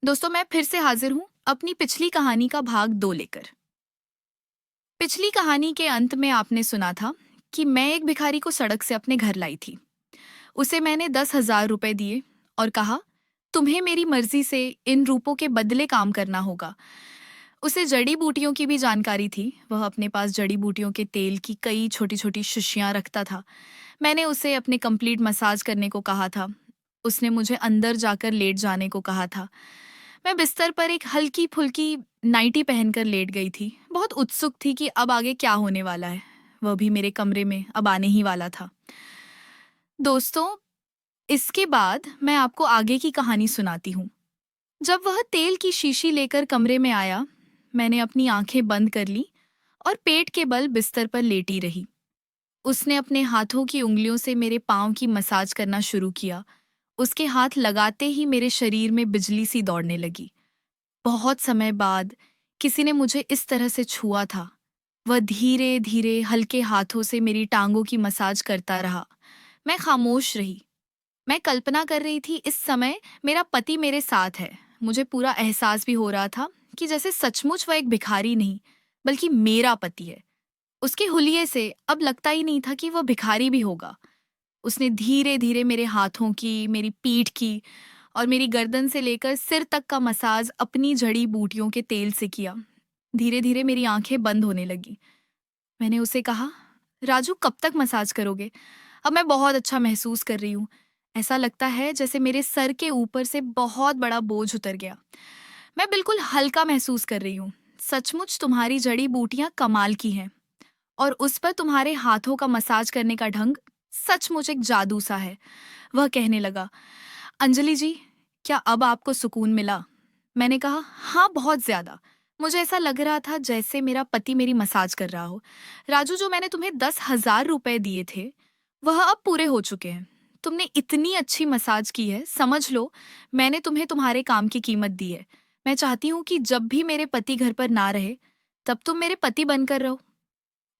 दोस्तों, मैं फिर से हाजिर हूँ अपनी पिछली कहानी का भाग 2 लेकर। पिछली कहानी के अंत में आपने सुना था कि मैं एक भिखारी को सड़क से अपने घर लाई थी। उसे मैंने 10,000 रुपए दिए और कहा, तुम्हें मेरी मर्जी से इन रूपों के बदले काम करना होगा। उसे जड़ी बूटियों की भी जानकारी थी। वह अपने पास जड़ी बूटियों के तेल की कई छोटी छोटी शीशियां रखता था। मैंने उसे अपने कंप्लीट मसाज करने को कहा था। उसने मुझे अंदर जाकर लेट जाने को कहा था। मैं बिस्तर पर एक हल्की फुल्की नाइटी पहनकर लेट गई थी। बहुत उत्सुक थी कि अब आगे क्या होने वाला है। वह भी मेरे कमरे में अब आने ही वाला था। दोस्तों, इसके बाद मैं आपको आगे की कहानी सुनाती हूँ। जब वह तेल की शीशी लेकर कमरे में आया, मैंने अपनी आंखें बंद कर ली और पेट के बल बिस्तर पर लेटी रही। उसने अपने हाथों की उंगलियों से मेरे पाँव की मसाज करना शुरू किया। उसके हाथ लगाते ही मेरे शरीर में बिजली सी दौड़ने लगी। बहुत समय बाद किसी ने मुझे इस तरह से छुआ था। वह धीरे धीरे हल्के हाथों से मेरी टांगों की मसाज करता रहा। मैं खामोश रही। मैं कल्पना कर रही थी इस समय मेरा पति मेरे साथ है। मुझे पूरा एहसास भी हो रहा था कि जैसे सचमुच वह एक भिखारी नहीं, बल्कि मेरा पति है। उसके हुलिये से अब लगता ही नहीं था कि वह भिखारी भी होगा। उसने धीरे धीरे मेरे हाथों की, मेरी पीठ की और मेरी गर्दन से लेकर सिर तक का मसाज अपनी जड़ी बूटियों के तेल से किया। धीरे धीरे मेरी आंखें बंद होने लगी। मैंने उसे कहा, राजू, कब तक मसाज करोगे? अब मैं बहुत अच्छा महसूस कर रही हूँ। ऐसा लगता है जैसे मेरे सर के ऊपर से बहुत बड़ा बोझ उतर गया। मैं बिल्कुल हल्का महसूस कर रही हूँ। सचमुच तुम्हारी जड़ी बूटियां कमाल की हैं और उस पर तुम्हारे हाथों का मसाज करने का ढंग सचमुच एक जादू सा है। वह कहने लगा, अंजलि जी, क्या अब आपको सुकून मिला? मैंने कहा, हाँ, बहुत ज्यादा। मुझे ऐसा लग रहा था जैसे मेरा पति मेरी मसाज कर रहा हो। राजू, जो मैंने तुम्हें 10,000 रुपए दिए थे, वह अब पूरे हो चुके हैं। तुमने इतनी अच्छी मसाज की है, समझ लो मैंने तुम्हें तुम्हारे काम की कीमत दी है। मैं चाहती हूँ कि जब भी मेरे पति घर पर ना रहे, तब तुम मेरे पति बनकर रहो।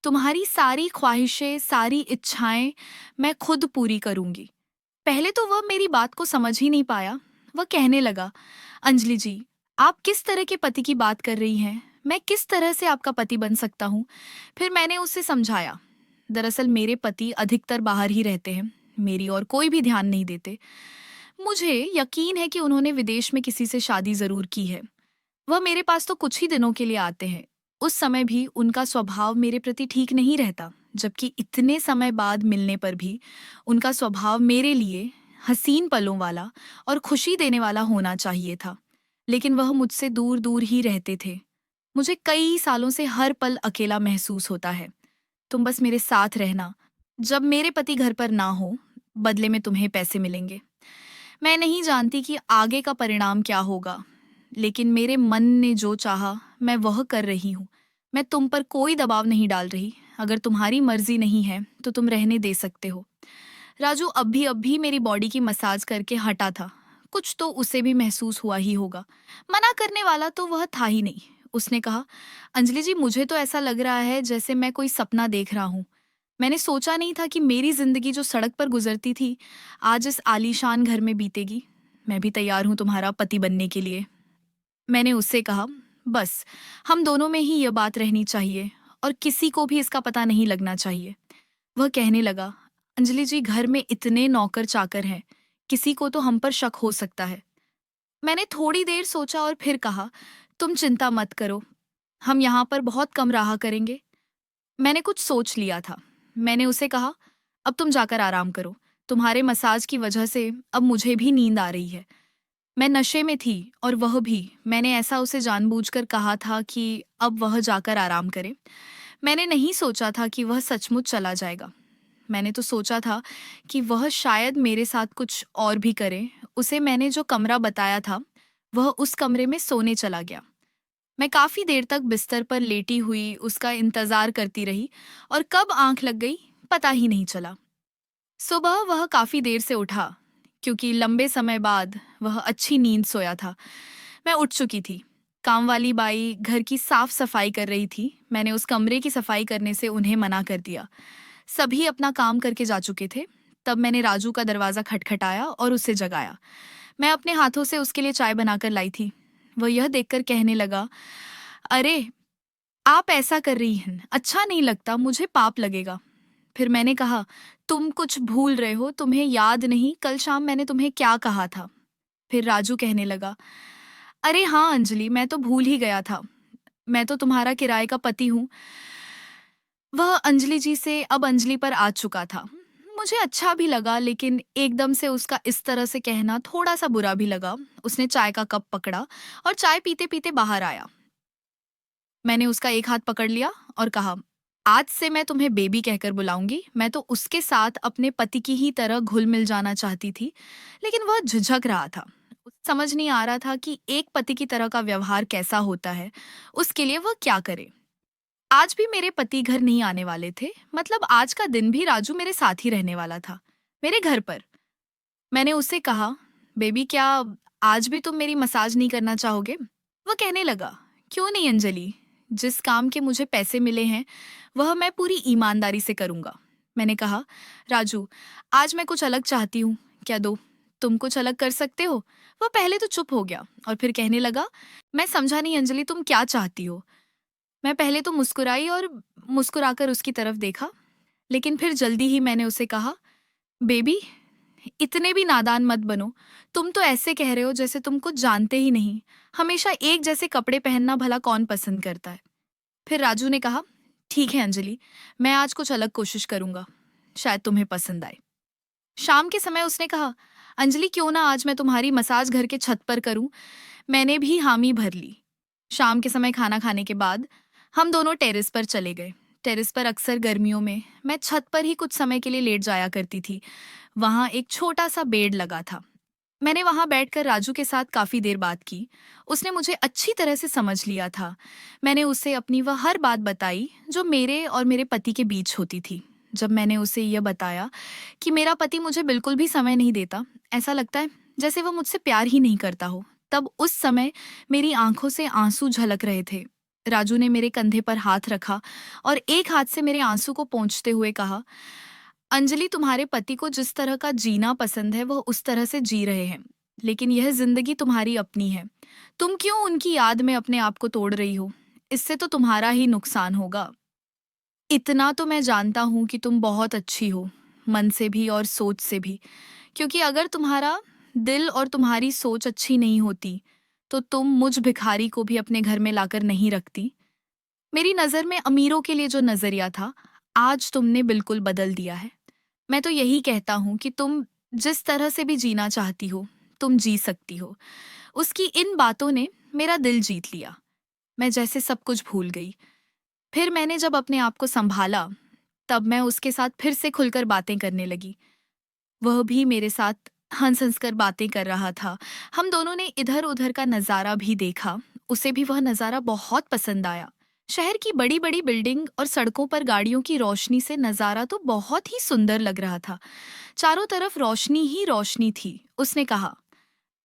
तुम्हारी सारी ख्वाहिशें, सारी इच्छाएं मैं खुद पूरी करूंगी। पहले तो वह मेरी बात को समझ ही नहीं पाया। वह कहने लगा, अंजलि जी, आप किस तरह के पति की बात कर रही हैं? मैं किस तरह से आपका पति बन सकता हूँ? फिर मैंने उसे समझाया। दरअसल मेरे पति अधिकतर बाहर ही रहते हैं, मेरी और कोई भी ध्यान नहीं देते। मुझे यकीन है कि उन्होंने विदेश में किसी से शादी जरूर की है। वह मेरे पास तो कुछ ही दिनों के लिए आते हैं। उस समय भी उनका स्वभाव मेरे प्रति ठीक नहीं रहता, जबकि इतने समय बाद मिलने पर भी उनका स्वभाव मेरे लिए हसीन पलों वाला और खुशी देने वाला होना चाहिए था। लेकिन वह मुझसे दूर दूर ही रहते थे। मुझे कई सालों से हर पल अकेला महसूस होता है। तुम बस मेरे साथ रहना। जब मेरे पति घर पर ना हो, बदले में तुम्हें पैसे मिलेंगे। मैं नहीं जानती कि आगे का परिणाम क्या होगा, लेकिन मेरे मन ने जो चाहा मैं वह कर रही हूँ। मैं तुम पर कोई दबाव नहीं डाल रही। अगर तुम्हारी मर्जी नहीं है तो तुम रहने दे सकते हो। राजू अभी मेरी बॉडी की मसाज करके हटा था। कुछ तो उसे भी महसूस हुआ ही होगा। मना करने वाला तो वह था ही नहीं। उसने कहा, अंजलि जी, मुझे तो ऐसा लग रहा है जैसे मैं कोई सपना देख रहा हूँ। मैंने सोचा नहीं था कि मेरी जिंदगी जो सड़क पर गुजरती थी, आज इस आलीशान घर में बीतेगी। मैं भी तैयार हूँ तुम्हारा पति बनने के लिए। मैंने उससे कहा, बस हम दोनों में ही यह बात रहनी चाहिए और किसी को भी इसका पता नहीं लगना चाहिए। वह कहने लगा, अंजलि जी, घर में इतने नौकर चाकर हैं, किसी को तो हम पर शक हो सकता है। मैंने थोड़ी देर सोचा और फिर कहा, तुम चिंता मत करो, हम यहाँ पर बहुत कम रहा करेंगे। मैंने कुछ सोच लिया था। मैंने उसे कहा, अब तुम जाकर आराम करो। तुम्हारे मसाज की वजह से अब मुझे भी नींद आ रही है। मैं नशे में थी और वह भी। मैंने ऐसा उसे जानबूझकर कहा था कि अब वह जाकर आराम करे। मैंने नहीं सोचा था कि वह सचमुच चला जाएगा। मैंने तो सोचा था कि वह शायद मेरे साथ कुछ और भी करे। उसे मैंने जो कमरा बताया था, वह उस कमरे में सोने चला गया। मैं काफी देर तक बिस्तर पर लेटी हुई उसका इंतजार करती रही और कब आंख लग गई पता ही नहीं चला। सुबह वह काफी देर से उठा, क्योंकि लंबे समय बाद वह अच्छी नींद सोया था। मैं उठ चुकी थी। काम वाली बाई घर की साफ सफाई कर रही थी। मैंने उस कमरे की सफाई करने से उन्हें मना कर दिया। सभी अपना काम करके जा चुके थे। तब मैंने राजू का दरवाजा खटखटाया और उसे जगाया। मैं अपने हाथों से उसके लिए चाय बनाकर लाई थी। वह यह देखकर कहने लगा, अरे आप ऐसा कर रही हैं, अच्छा नहीं लगता, मुझे पाप लगेगा। फिर मैंने कहा, तुम कुछ भूल रहे हो, तुम्हें याद नहीं कल शाम मैंने तुम्हें क्या कहा था। फिर राजू कहने लगा, अरे हाँ अंजलि, मैं तो भूल ही गया था, मैं तो तुम्हारा किराए का पति हूँ। वह अंजलि जी से अब अंजलि पर आ चुका था। मुझे अच्छा भी लगा, लेकिन एकदम से उसका इस तरह से कहना थोड़ा सा बुरा भी लगा। उसने चाय का कप पकड़ा और चाय पीते पीते बाहर आया। मैंने उसका एक हाथ पकड़ लिया और कहा, आज से मैं तुम्हें बेबी कहकर बुलाऊंगी। मैं तो उसके साथ अपने पति की ही तरह घुल मिल जाना चाहती थी, लेकिन वह झिझक रहा था। समझ नहीं आ रहा था कि एक पति की तरह का व्यवहार कैसा होता है, उसके लिए वह क्या करे। आज भी मेरे पति घर नहीं आने वाले थे, मतलब आज का दिन भी राजू मेरे साथ ही रहने वाला था, मेरे घर पर। मैंने उससे कहा, बेबी क्या आज भी तुम मेरी मसाज नहीं करना चाहोगे? वह कहने लगा, क्यों नहीं अंजलि, जिस काम के मुझे पैसे मिले हैं वह मैं पूरी ईमानदारी से करूंगा। मैंने कहा, राजू आज मैं कुछ अलग चाहती हूँ, क्या दो? तुम कुछ अलग कर सकते हो? वह पहले तो चुप हो गया और फिर कहने लगा, मैं समझा नहीं अंजलि, तुम क्या चाहती हो? मैं पहले तो मुस्कुराई और मुस्कुराकर उसकी तरफ देखा, लेकिन फिर जल्दी ही मैंने उसे कहा, बेबी इतने भी नादान मत बनो। तुम तो ऐसे कह रहे हो जैसे तुम कुछ जानते ही नहीं। हमेशा एक जैसे कपड़े पहनना भला कौन पसंद करता है? फिर राजू ने कहा, ठीक है अंजलि, मैं आज कुछ अलग कोशिश करूंगा, शायद तुम्हें पसंद आए। शाम के समय उसने कहा, अंजलि क्यों ना आज मैं तुम्हारी मसाज घर के छत पर करूं? मैंने भी हामी भर ली। शाम के समय खाना खाने के बाद हम दोनों टेरेस पर चले गए। टेरेस पर अक्सर गर्मियों में मैं छत पर ही कुछ समय के लिए लेट जाया करती थी। वहां एक छोटा सा बेड लगा था। मैंने वहां बैठकर राजू के साथ काफी देर बात की। उसने मुझे अच्छी तरह से समझ लिया था। मैंने उसे अपनी वह हर बात बताई जो मेरे और मेरे पति के बीच होती थी। जब मैंने उसे यह बताया कि मेरा पति मुझे बिल्कुल भी समय नहीं देता, ऐसा लगता है जैसे वह मुझसे प्यार ही नहीं करता हो, तब उस समय मेरी आंखों से आंसू झलक रहे थे। राजू ने मेरे कंधे पर हाथ रखा और एक हाथ से मेरे आंसू को पोंछते हुए कहा, अंजलि तुम्हारे पति को जिस तरह का जीना पसंद है वह उस तरह से जी रहे हैं, लेकिन यह जिंदगी तुम्हारी अपनी है। तुम क्यों उनकी याद में अपने आप को तोड़ रही हो? इससे तो तुम्हारा ही नुकसान होगा। इतना तो मैं जानता हूं कि तुम बहुत अच्छी हो, मन से भी और सोच से भी, क्योंकि अगर तुम्हारा दिल और तुम्हारी सोच अच्छी नहीं होती तो तुम मुझ भिखारी को भी अपने घर में लाकर नहीं रखती। मेरी नज़र में अमीरों के लिए जो नज़रिया था, आज तुमने बिल्कुल बदल दिया है। मैं तो यही कहता हूँ कि तुम जिस तरह से भी जीना चाहती हो, तुम जी सकती हो। उसकी इन बातों ने मेरा दिल जीत लिया। मैं जैसे सब कुछ भूल गई। फिर मैंने जब अपने आप को संभाला, तब मैं उसके साथ फिर से खुलकर बातें करने लगी। वह भी मेरे साथ हंस हंस कर बातें कर रहा था। हम दोनों ने इधर उधर का नज़ारा भी देखा। उसे भी वह नज़ारा बहुत पसंद आया। शहर की बड़ी बड़ी बिल्डिंग और सड़कों पर गाड़ियों की रोशनी से नज़ारा तो बहुत ही सुंदर लग रहा था। चारों तरफ रोशनी ही रोशनी थी। उसने कहा,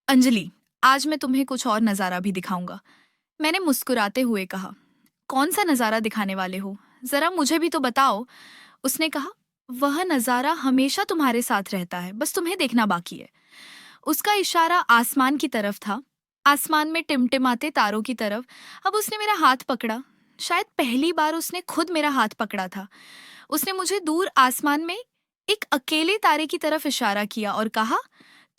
अंजलि आज मैं तुम्हें कुछ और नज़ारा भी दिखाऊंगा। मैंने मुस्कुराते हुए कहा, कौन सा नज़ारा दिखाने वाले हो? जरा मुझे भी तो बताओ। उसने कहा, वह नज़ारा हमेशा तुम्हारे साथ रहता है, बस तुम्हें देखना बाकी है। उसका इशारा आसमान की तरफ था, आसमान में टिमटिमाते तारों की तरफ। अब उसने मेरा हाथ पकड़ा। शायद पहली बार उसने खुद मेरा हाथ पकड़ा था। उसने मुझे दूर आसमान में एक अकेले तारे की तरफ इशारा किया और कहा,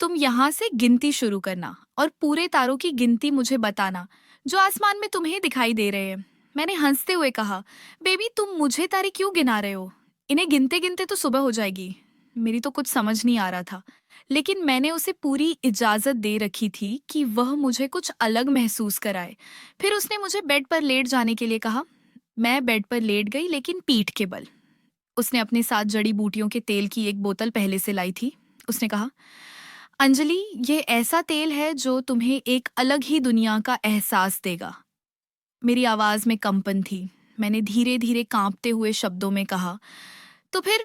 तुम यहाँ से गिनती शुरू करना और पूरे तारों की गिनती मुझे बताना जो आसमान में तुम्हें दिखाई दे रहे हैं। मैंने हंसते हुए कहा, बेबी तुम मुझे तारे क्यों गिना रहे हो? इन्हें गिनते गिनते तो सुबह हो जाएगी। मेरी तो कुछ समझ नहीं आ रहा था, लेकिन मैंने उसे पूरी इजाजत दे रखी थी कि वह मुझे कुछ अलग महसूस कराए। फिर उसने मुझे बेड पर लेट जाने के लिए कहा। मैं बेड पर लेट गई, लेकिन पीठ के बल। उसने अपने साथ जड़ी बूटियों के तेल की एक बोतल पहले से लाई थी। उसने कहा, अंजलि ये ऐसा तेल है जो तुम्हें एक अलग ही दुनिया का एहसास देगा। मेरी आवाज में कंपन थी। मैंने धीरे धीरे कांपते हुए शब्दों में कहा, तो फिर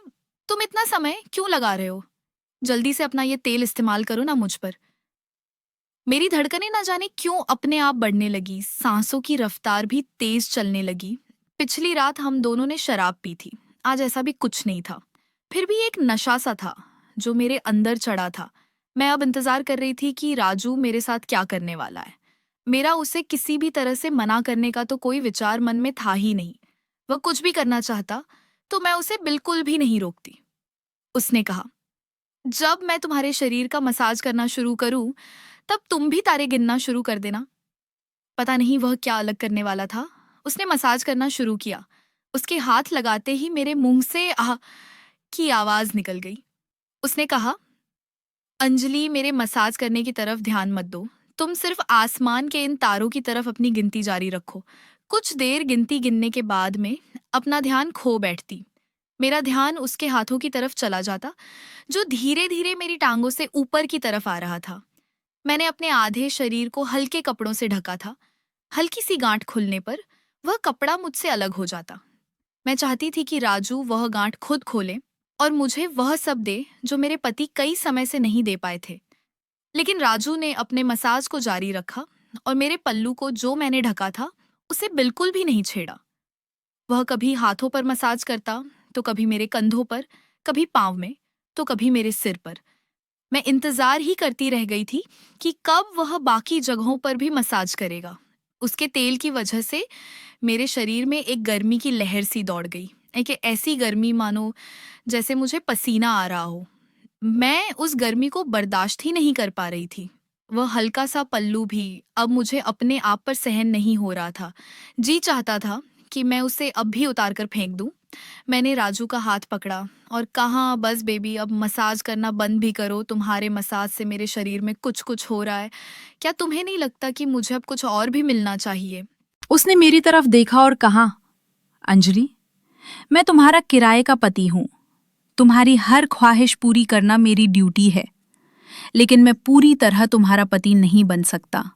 तुम इतना समय क्यों लगा रहे हो? जल्दी से अपना ये तेल इस्तेमाल करो ना मुझ पर। मेरी धड़कनें ना जाने क्यों अपने आप बढ़ने लगी, सांसों की रफ्तार भी तेज चलने लगी। पिछली रात हम दोनों ने शराब पी थी, आज ऐसा भी कुछ नहीं था। फिर भी एक नशा सा था जो मेरे अंदर चढ़ा था। मैं अब इंतज़ार कर रही थी कि राजू मेरे साथ क्या करने वाला है। मेरा उसे किसी भी तरह से मना करने का तो कोई विचार मन में था ही नहीं। वह कुछ भी करना चाहता, तो मैं उसे बिल्कुल भी नहीं रोकती। उसने कहा, "जब मैं तुम्हारे शरीर का मसाज करना शुरू करूँ, तब तुम भी तारे गिनना शुरू कर देना।" पता नहीं वह क्या अलग करने वाला था। उसने मसाज करना शुरू किया। उसके हाथ लगाते ही मेरे मुंह से आह की आवाज़ निकल गई। उसने कहा, "अंजलि, मेरे मसाज करने की तरफ ध्यान मत दो। तुम सिर्फ आसमान के इन तारों की तरफ अपनी गिनती जारी रखो।" कुछ देर गिनती गिनने के बाद में अपना ध्यान खो बैठती। मेरा ध्यान उसके हाथों की तरफ चला जाता, जो धीरे-धीरे मेरी टांगों से ऊपर की तरफ आ रहा था। मैंने अपने आधे शरीर को हल्के कपड़ों से ढका था। हल्की सी गांठ खुलने पर वह कपड़ा मुझसे अलग हो जाता। मैं चाहती थी कि राजू वह गांठ खुद खोले और मुझे वह सब दे जो मेरे पति कई समय से नहीं दे पाए थे। लेकिन राजू ने अपने मसाज को जारी रखा और मेरे पल्लू को जो मैंने ढका था, उसे बिल्कुल भी नहीं छेड़ा। वह कभी हाथों पर मसाज करता, तो कभी मेरे कंधों पर, कभी पाँव में, तो कभी मेरे सिर पर। मैं इंतजार ही करती रह गई थी कि कब वह बाकी जगहों पर भी मसाज करेगा। उसके तेल की वजह से मेरे शरीर में एक गर्मी की लहर सी दौड़ गई। एक ऐसी गर्मी मानो जैसे मुझे पसीना आ रहा हो। मैं उस गर्मी को बर्दाश्त ही नहीं कर पा रही थी। वह हल्का सा पल्लू भी अब मुझे अपने आप पर सहन नहीं हो रहा था। जी चाहता था कि मैं उसे अब भी उतार कर फेंक दूं। मैंने राजू का हाथ पकड़ा और कहा, "बस बेबी, अब मसाज करना बंद भी करो। तुम्हारे मसाज से मेरे शरीर में कुछ कुछ हो रहा है। क्या तुम्हें नहीं लगता कि मुझे अब कुछ और भी मिलना चाहिए?" उसने मेरी तरफ देखा और कहा, अंजलि, मैं तुम्हारा किराए का पति हूं। तुम्हारी हर ख्वाहिश पूरी करना मेरी ड्यूटी है, लेकिन मैं पूरी तरह तुम्हारा पति नहीं बन सकता।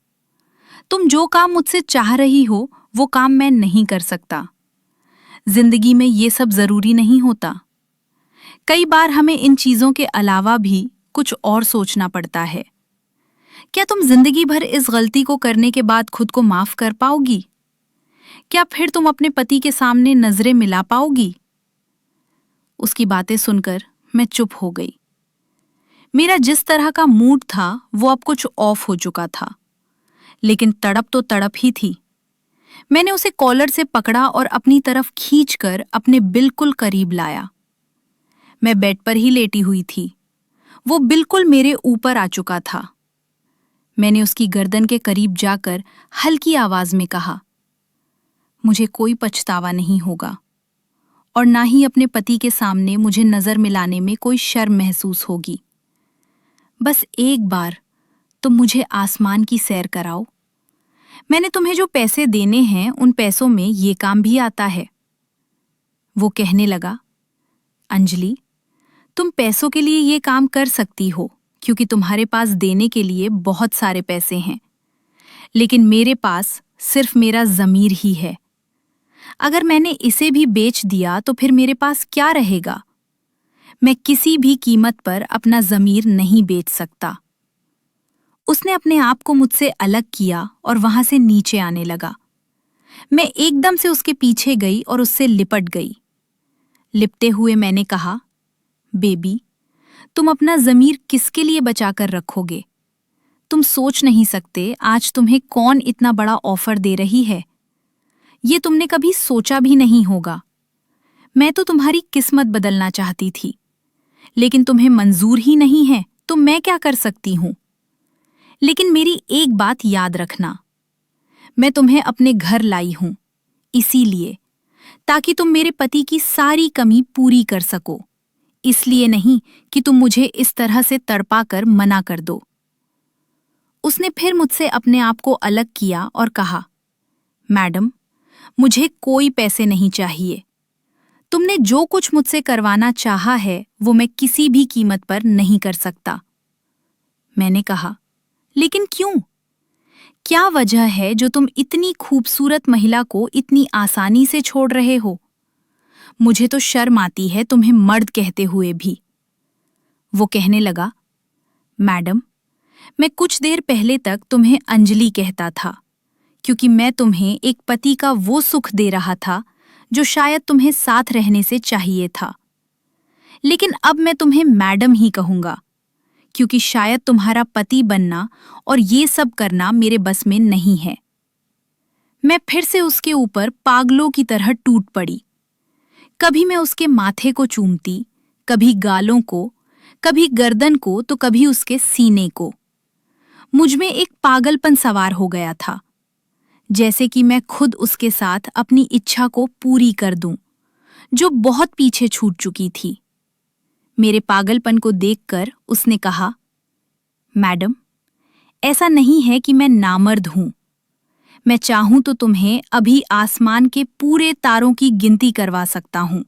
तुम जो काम मुझसे चाह रही हो, वो काम मैं नहीं कर सकता। जिंदगी में ये सब जरूरी नहीं होता। कई बार हमें इन चीजों के अलावा भी कुछ और सोचना पड़ता है। क्या तुम जिंदगी भर इस गलती को करने के बाद खुद को माफ कर पाओगी? क्या फिर तुम अपने पति के सामने नजरें मिला पाओगी? उसकी बातें सुनकर मैं चुप हो गई। मेरा जिस तरह का मूड था वो अब कुछ ऑफ हो चुका था, लेकिन तड़प तो तड़प ही थी। मैंने उसे कॉलर से पकड़ा और अपनी तरफ खींचकर अपने बिल्कुल करीब लाया। मैं बेड पर ही लेटी हुई थी। वो बिल्कुल मेरे ऊपर आ चुका था। मैंने उसकी गर्दन के करीब जाकर हल्की आवाज में कहा, मुझे कोई पछतावा नहीं होगा और ना ही अपने पति के सामने मुझे नजर मिलाने में कोई शर्म महसूस होगी। बस एक बार तुम मुझे आसमान की सैर कराओ। मैंने तुम्हें जो पैसे देने हैं उन पैसों में ये काम भी आता है। वो कहने लगा, अंजलि, तुम पैसों के लिए ये काम कर सकती हो क्योंकि तुम्हारे पास देने के लिए बहुत सारे पैसे हैं, लेकिन मेरे पास सिर्फ मेरा ज़मीर ही है। अगर मैंने इसे भी बेच दिया तो फिर मेरे पास क्या रहेगा? मैं किसी भी कीमत पर अपना ज़मीर नहीं बेच सकता। उसने अपने आप को मुझसे अलग किया और वहां से नीचे आने लगा। मैं एकदम से उसके पीछे गई और उससे लिपट गई। लिपटे हुए मैंने कहा, बेबी, तुम अपना ज़मीर किसके लिए बचाकर रखोगे? तुम सोच नहीं सकते आज तुम्हें कौन इतना बड़ा ऑफर दे रही है। ये तुमने कभी सोचा भी नहीं होगा। मैं तो तुम्हारी किस्मत बदलना चाहती थी, लेकिन तुम्हें मंजूर ही नहीं है, तो मैं क्या कर सकती हूं? लेकिन मेरी एक बात याद रखना, मैं तुम्हें अपने घर लाई हूं इसीलिए, ताकि तुम मेरे पति की सारी कमी पूरी कर सको, इसलिए नहीं कि तुम मुझे इस तरह से तड़पा कर मना कर दो। उसने फिर मुझसे अपने आप को अलग किया और कहा, मैडम, मुझे कोई पैसे नहीं चाहिए। तुमने जो कुछ मुझसे करवाना चाहा है वो मैं किसी भी कीमत पर नहीं कर सकता। मैंने कहा, लेकिन क्यों? क्या वजह है जो तुम इतनी खूबसूरत महिला को इतनी आसानी से छोड़ रहे हो? मुझे तो शर्म आती है तुम्हें मर्द कहते हुए भी। वो कहने लगा, मैडम, मैं कुछ देर पहले तक तुम्हें अंजलि कहता था, क्योंकि मैं तुम्हें एक पति का वो सुख दे रहा था जो शायद तुम्हें साथ रहने से चाहिए था। लेकिन अब मैं तुम्हें मैडम ही कहूंगा, क्योंकि शायद तुम्हारा पति बनना और ये सब करना मेरे बस में नहीं है। मैं फिर से उसके ऊपर पागलों की तरह टूट पड़ी। कभी मैं उसके माथे को चूमती, कभी गालों को, कभी गर्दन को तो कभी उसके सीने को। मुझ में एक पागलपन सवार हो गया था, जैसे कि मैं खुद उसके साथ अपनी इच्छा को पूरी कर दूं, जो बहुत पीछे छूट चुकी थी। मेरे पागलपन को देखकर उसने कहा, मैडम, ऐसा नहीं है कि मैं नामर्द हूं। मैं चाहूं तो तुम्हें अभी आसमान के पूरे तारों की गिनती करवा सकता हूं।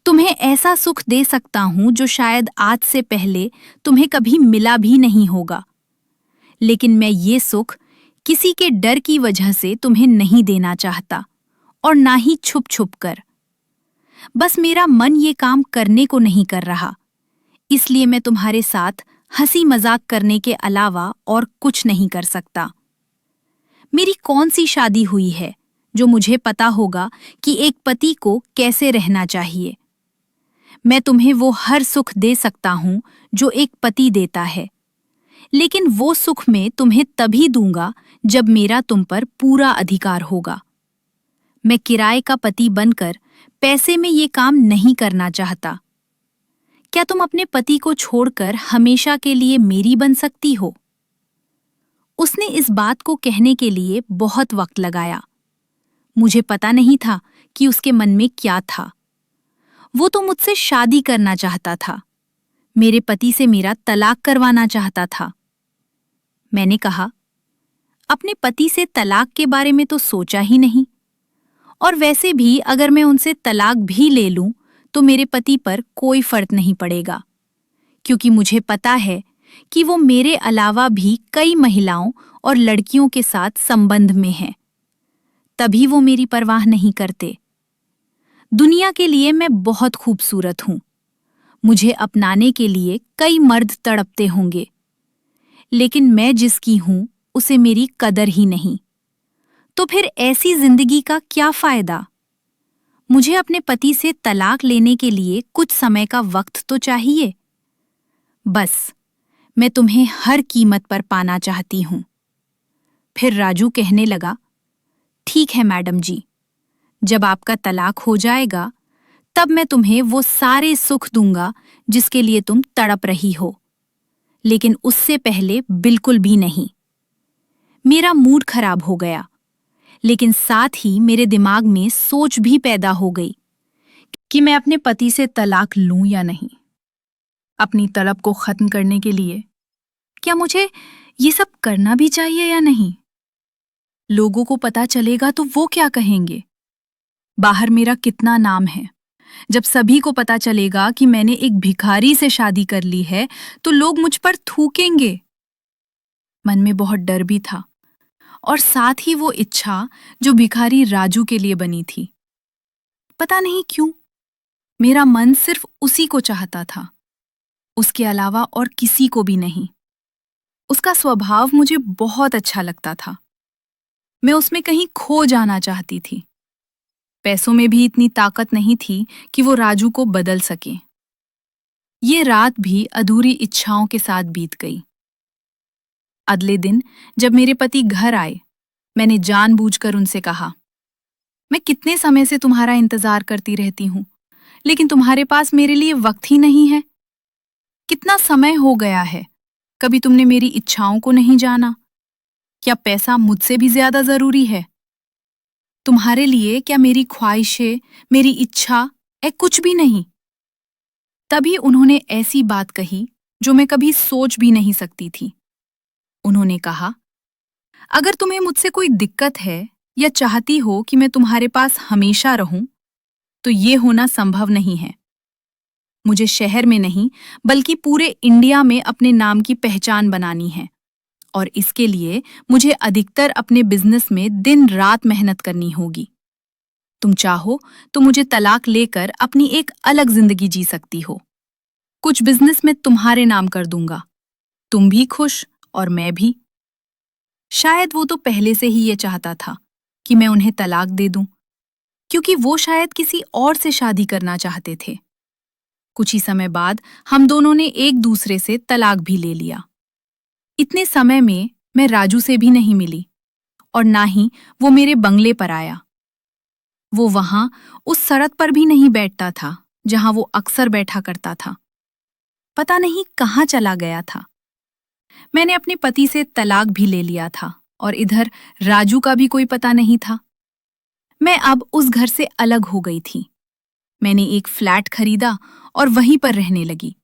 तुम्हें ऐसा सुख दे सकता हूं जो शायद आज से पहले तुम्हें कभी मिला भी नहीं होगा। लेकिन मैं ये सुख किसी के डर की वजह से तुम्हें नहीं देना चाहता, और ना ही छुप छुप कर। बस मेरा मन ये काम करने को नहीं कर रहा, इसलिए मैं तुम्हारे साथ हंसी मजाक करने के अलावा और कुछ नहीं कर सकता। मेरी कौन सी शादी हुई है जो मुझे पता होगा कि एक पति को कैसे रहना चाहिए। मैं तुम्हें वो हर सुख दे सकता हूं जो एक पति देता है, लेकिन वो सुख मैं तुम्हें तभी दूंगा जब मेरा तुम पर पूरा अधिकार होगा। मैं किराए का पति बनकर पैसे में ये काम नहीं करना चाहता। क्या तुम अपने पति को छोड़कर हमेशा के लिए मेरी बन सकती हो? उसने इस बात को कहने के लिए बहुत वक्त लगाया। मुझे पता नहीं था कि उसके मन में क्या था। वो तो मुझसे शादी करना चाहता था, मेरे पति से मेरा तलाक करवाना चाहता था। मैंने कहा, अपने पति से तलाक के बारे में तो सोचा ही नहीं, और वैसे भी अगर मैं उनसे तलाक भी ले लूं तो मेरे पति पर कोई फर्क नहीं पड़ेगा, क्योंकि मुझे पता है कि वो मेरे अलावा भी कई महिलाओं और लड़कियों के साथ संबंध में हैं। तभी वो मेरी परवाह नहीं करते। दुनिया के लिए मैं बहुत खूबसूरत हूं। मुझे अपनाने के लिए कई मर्द तड़पते होंगे, लेकिन मैं जिसकी हूं उसे मेरी कदर ही नहीं। तो फिर ऐसी जिंदगी का क्या फायदा? मुझे अपने पति से तलाक लेने के लिए कुछ समय का वक्त तो चाहिए। बस मैं तुम्हें हर कीमत पर पाना चाहती हूं। फिर राजू कहने लगा, ठीक है मैडम जी, जब आपका तलाक हो जाएगा तब मैं तुम्हें वो सारे सुख दूंगा जिसके लिए तुम तड़प रही हो, लेकिन उससे पहले बिल्कुल भी नहीं। मेरा मूड खराब हो गया, लेकिन साथ ही मेरे दिमाग में सोच भी पैदा हो गई कि मैं अपने पति से तलाक लूं या नहीं। अपनी तलब को खत्म करने के लिए क्या मुझे ये सब करना भी चाहिए या नहीं? लोगों को पता चलेगा तो वो क्या कहेंगे? बाहर मेरा कितना नाम है। जब सभी को पता चलेगा कि मैंने एक भिखारी से शादी कर ली है तो लोग मुझ पर थूकेंगे। मन में बहुत डर भी था, और साथ ही वो इच्छा जो भिखारी राजू के लिए बनी थी। पता नहीं क्यों मेरा मन सिर्फ उसी को चाहता था, उसके अलावा और किसी को भी नहीं। उसका स्वभाव मुझे बहुत अच्छा लगता था। मैं उसमें कहीं खो जाना चाहती थी। पैसों में भी इतनी ताकत नहीं थी कि वो राजू को बदल सके। ये रात भी अधूरी इच्छाओं के साथ बीत गई। अगले दिन जब मेरे पति घर आए, मैंने जानबूझकर उनसे कहा, मैं कितने समय से तुम्हारा इंतजार करती रहती हूं, लेकिन तुम्हारे पास मेरे लिए वक्त ही नहीं है। कितना समय हो गया है, कभी तुमने मेरी इच्छाओं को नहीं जाना। क्या पैसा मुझसे भी ज्यादा जरूरी है? तुम्हारे लिए क्या मेरी ख्वाहिशें, मेरी इच्छा कुछ भी नहीं? तभी उन्होंने ऐसी बात कही जो मैं कभी सोच भी नहीं सकती थी। उन्होंने कहा, अगर तुम्हें मुझसे कोई दिक्कत है या चाहती हो कि मैं तुम्हारे पास हमेशा रहूं, तो ये होना संभव नहीं है। मुझे शहर में नहीं बल्कि पूरे इंडिया में अपने नाम की पहचान बनानी है, और इसके लिए मुझे अधिकतर अपने बिजनेस में दिन रात मेहनत करनी होगी। तुम चाहो तो मुझे तलाक लेकर अपनी एक अलग जिंदगी जी सकती हो। कुछ बिजनेस में तुम्हारे नाम कर दूंगा, तुम भी खुश और मैं भी। शायद वो तो पहले से ही ये चाहता था कि मैं उन्हें तलाक दे दूं, क्योंकि वो शायद किसी और से शादी करना चाहते थे। कुछ ही समय बाद हम दोनों ने एक दूसरे से तलाक भी ले लिया। इतने समय में मैं राजू से भी नहीं मिली और ना ही वो मेरे बंगले पर आया। वो वहां उस सड़क पर भी नहीं बैठता था जहां वो अक्सर बैठा करता था। पता नहीं कहाँ चला गया था। मैंने अपने पति से तलाक भी ले लिया था और इधर राजू का भी कोई पता नहीं था। मैं अब उस घर से अलग हो गई थी। मैंने एक फ्लैट खरीदा और वहीं पर रहने लगी,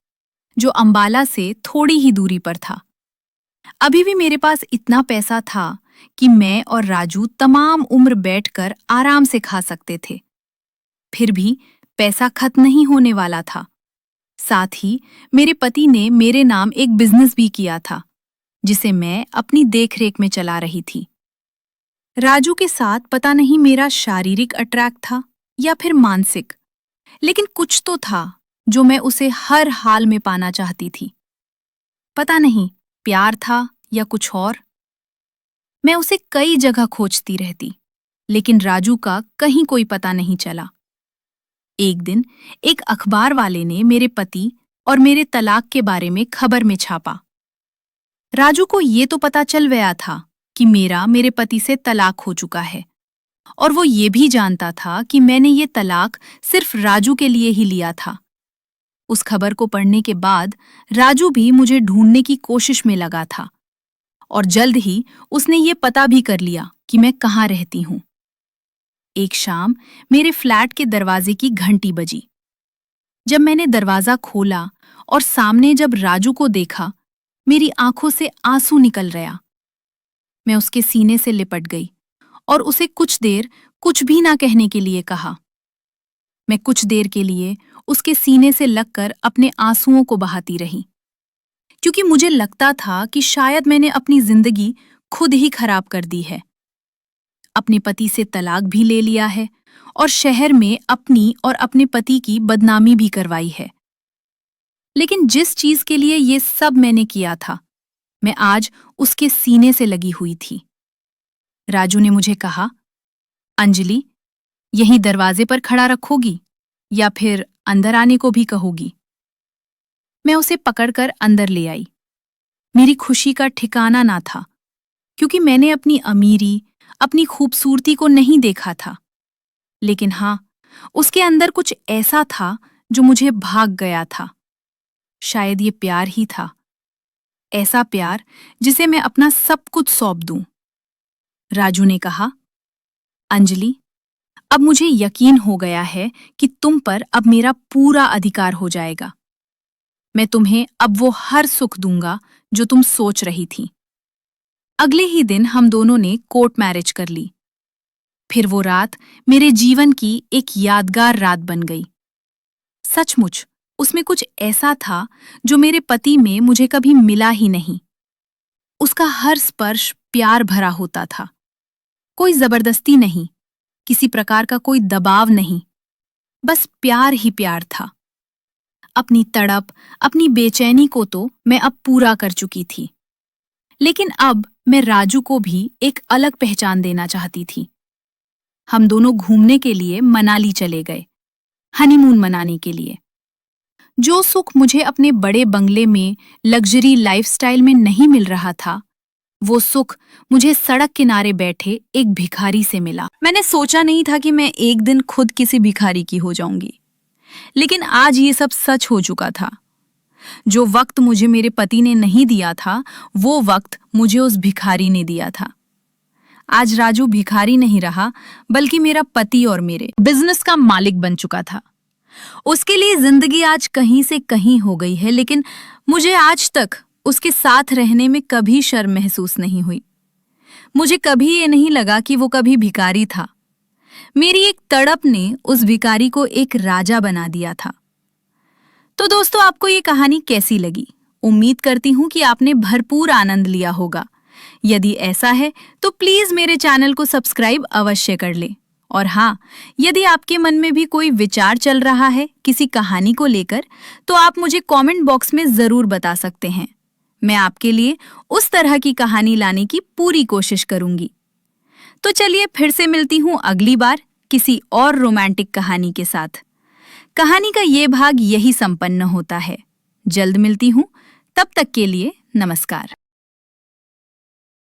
जो अंबाला से थोड़ी ही दूरी पर था। अभी भी मेरे पास इतना पैसा था कि मैं और राजू तमाम उम्र बैठकर आराम से खा सकते थे। फिर भी पैसा खत्म नहीं होने वाला था। साथ ही मेरे पति ने मेरे नाम एक बिजनेस भी किया था, जिसे मैं अपनी देखरेख में चला रही थी। राजू के साथ पता नहीं मेरा शारीरिक अट्रैक्ट था या फिर मानसिक, लेकिन कुछ तो था जो मैं उसे हर हाल में पाना चाहती थी। पता नहीं प्यार था या कुछ और। मैं उसे कई जगह खोजती रहती, लेकिन राजू का कहीं कोई पता नहीं चला। एक दिन एक अखबार वाले ने मेरे पति और मेरे तलाक के बारे में खबर में छापा। राजू को ये तो पता चल गया था कि मेरे पति से तलाक हो चुका है, और वो ये भी जानता था कि मैंने ये तलाक सिर्फ राजू के लिए ही लिया था। उस खबर को पढ़ने के बाद राजू भी मुझे ढूंढने की कोशिश में लगा था, और जल्द ही उसने ये पता भी कर लिया कि मैं कहाँ रहती हूँ। एक शाम मेरे फ्लैट के दरवाजे की घंटी बजी। जब मैंने दरवाजा खोला और सामने जब राजू को देखा, मेरी आंखों से आंसू निकल रहा। मैं उसके सीने से लिपट गई और उसे कुछ देर कुछ भी ना कहने के लिए कहा। मैं कुछ देर के लिए उसके सीने से लगकर अपने आंसुओं को बहाती रही, क्योंकि मुझे लगता था कि शायद मैंने अपनी जिंदगी खुद ही खराब कर दी है। अपने पति से तलाक भी ले लिया है और शहर में अपनी और अपने पति की बदनामी भी करवाई है। लेकिन जिस चीज के लिए ये सब मैंने किया था, मैं आज उसके सीने से लगी हुई थी। राजू ने मुझे कहा, अंजलि, यहीं दरवाजे पर खड़ा रखोगी या फिर अंदर आने को भी कहोगी? मैं उसे पकड़कर अंदर ले आई। मेरी खुशी का ठिकाना ना था, क्योंकि मैंने अपनी अमीरी, अपनी खूबसूरती को नहीं देखा था। लेकिन हाँ, उसके अंदर कुछ ऐसा था जो मुझे भाग गया था। शायद ये प्यार ही था, ऐसा प्यार जिसे मैं अपना सब कुछ सौंप दूं। राजू ने कहा, अंजलि, अब मुझे यकीन हो गया है कि तुम पर अब मेरा पूरा अधिकार हो जाएगा। मैं तुम्हें अब वो हर सुख दूंगा जो तुम सोच रही थी। अगले ही दिन हम दोनों ने कोर्ट मैरिज कर ली। फिर वो रात मेरे जीवन की एक यादगार रात बन गई। सचमुच उसमें कुछ ऐसा था जो मेरे पति में मुझे कभी मिला ही नहीं। उसका हर स्पर्श प्यार भरा होता था। कोई जबरदस्ती नहीं, किसी प्रकार का कोई दबाव नहीं, बस प्यार ही प्यार था। अपनी तड़प, अपनी बेचैनी को तो मैं अब पूरा कर चुकी थी, लेकिन अब मैं राजू को भी एक अलग पहचान देना चाहती थी। हम दोनों घूमने के लिए मनाली चले गए, हनीमून मनाने के लिए। जो सुख मुझे अपने बड़े बंगले में लग्जरी लाइफस्टाइल में नहीं मिल रहा था, वो सुख मुझे सड़क किनारे बैठे एक भिखारी से मिला। मैंने सोचा नहीं था कि मैं एक दिन खुद किसी भिखारी की हो जाऊंगी, लेकिन आज ये सब सच हो चुका था। जो वक्त मुझे मेरे पति ने नहीं दिया था, वो वक्त मुझे उस भिखारी ने दिया था। आज राजू भिखारी नहीं रहा, बल्कि मेरा पति और मेरे बिजनेस का मालिक बन चुका था। उसके लिए जिंदगी आज कहीं से कहीं हो गई है, लेकिन मुझे आज तक उसके साथ रहने में कभी शर्म महसूस नहीं हुई। मुझे कभी ये नहीं लगा कि वो कभी भिखारी था। मेरी एक तड़प ने उस भिखारी को एक राजा बना दिया था। तो दोस्तों, आपको ये कहानी कैसी लगी? उम्मीद करती हूँ कि आपने भरपूर आनंद लिया होगा। यदि ऐसा है तो प्लीज मेरे चैनल को सब्सक्राइब अवश्य कर ले। और हाँ, यदि आपके मन में भी कोई विचार चल रहा है किसी कहानी को लेकर, तो आप मुझे कमेंट बॉक्स में जरूर बता सकते हैं। मैं आपके लिए उस तरह की कहानी लाने की पूरी कोशिश करूंगी। तो चलिए फिर से मिलती हूँ अगली बार किसी और रोमांटिक कहानी के साथ। कहानी का ये भाग यही संपन्न होता है। जल्द मिलती हूँ, तब तक के लिए नमस्कार।